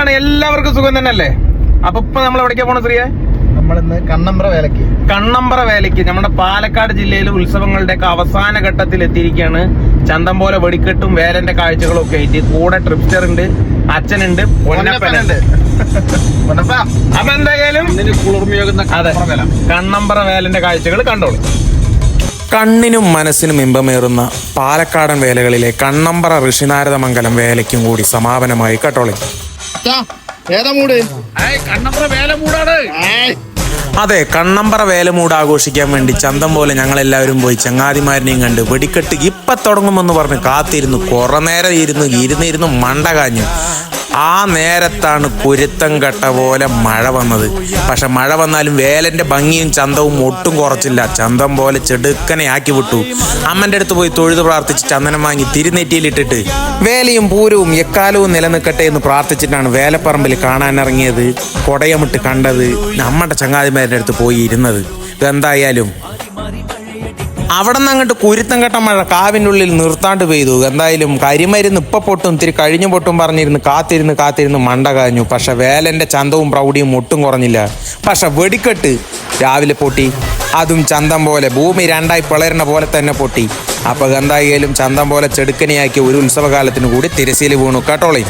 എന്താണ് എല്ലാവർക്കും സുഖം തന്നെയല്ലേ? അപ്പൊ ഇപ്പൊ നമ്മൾ എവിടേക്കാ പോണ ശ്രീയെ? നമ്മളിന്ന് കണ്ണമ്പ്ര വേലയ്ക്ക് നമ്മുടെ പാലക്കാട് ജില്ലയിലെ ഉത്സവങ്ങളുടെ ഒക്കെ അവസാന ഘട്ടത്തിൽ എത്തിയിരിക്കുകയാണ്. ചന്തം പോലെ വെടിക്കെട്ടും വേലന്റെ കാഴ്ചകളും ഒക്കെ ആയിട്ട് കൂടെ ട്രിപ്സ്റ്റർ ഉണ്ട്, അച്ഛനുണ്ട്, പൊന്നപ്പനുണ്ട്. അപ്പൊ എന്തായാലും അതെ, കണ്ണമ്പ്ര വേലന്റെ കാഴ്ചകൾ കണ്ടോളൂ. കണ്ണിനും മനസ്സിനും ഇമ്പമേറുന്ന പാലക്കാടൻ വേലകളിലെ കണ്ണമ്പ്ര ഋഷിനാരദമംഗലം വേലയ്ക്കും കൂടി സമാപനമായി കേട്ടോളി. അതെ, കണ്ണമ്പ്ര വേലമൂട് ആഘോഷിക്കാൻ വേണ്ടി ചന്തം പോലെ ഞങ്ങളെല്ലാവരും പോയി ചങ്ങാതിമാരിനെയും കണ്ട് വെടിക്കെട്ട് ഇപ്പൊ തുടങ്ങുമെന്ന് പറഞ്ഞ് കാത്തിരുന്നു. കുറെ നേരം ഇരുന്നിരുന്നു മണ്ട കാഞ്ഞു. ആ നേരത്താണ് കുരുത്തം കെട്ട പോലെ മഴ വന്നത്. പക്ഷെ മഴ വന്നാലും വേലന്റെ ഭംഗിയും ചന്തവും ഒട്ടും കുറച്ചില്ല. ചന്തം പോലെ ചെടുക്കനെ ആക്കി വിട്ടു. അമ്മന്റെ അടുത്ത് പോയി തൊഴുത് പ്രാർത്ഥിച്ച് ചന്ദനം വാങ്ങി തിരുനെറ്റിയിലിട്ടിട്ട് വേലയും പൂരവും എക്കാലവും നിലനിൽക്കട്ടെ എന്ന് പ്രാർത്ഥിച്ചിട്ടാണ് വേലപ്പറമ്പിൽ കാണാനിറങ്ങിയത്. കൊടയമിട്ട് കണ്ടത്, നമ്മുടെ ചങ്ങാതിമാരുടെ അടുത്ത് പോയി ഇരുന്നത്. എന്തായാലും അവിടെ നിന്ന് അങ്ങോട്ട് കുരുത്തം കെട്ട മഴ കാവിൻ്റെ ഉള്ളിൽ നിർത്താണ്ട് പെയ്തു. എന്തായാലും കരിമരുന്ന് ഇപ്പൊ പൊട്ടും ഇത്തിരി കഴിഞ്ഞു പൊട്ടും പറഞ്ഞിരുന്ന് കാത്തിരുന്ന് മണ്ട കാഞ്ഞു. പക്ഷെ വേലന്റെ ചന്തവും പ്രൗഢിയും ഒട്ടും കുറഞ്ഞില്ല. പക്ഷെ വെടിക്കെട്ട് രാവിലെ പൊട്ടി, അതും ചന്തം പോലെ ഭൂമി രണ്ടായി പിളരുന്ന പോലെ തന്നെ പൊട്ടി. അപ്പൊ എന്തായാലും ചന്തം പോലെ ചെടുക്കനെയാക്കി ഒരു ഉത്സവകാലത്തിന് കൂടി തിരശ്ശീല വീണു കേട്ടോളി.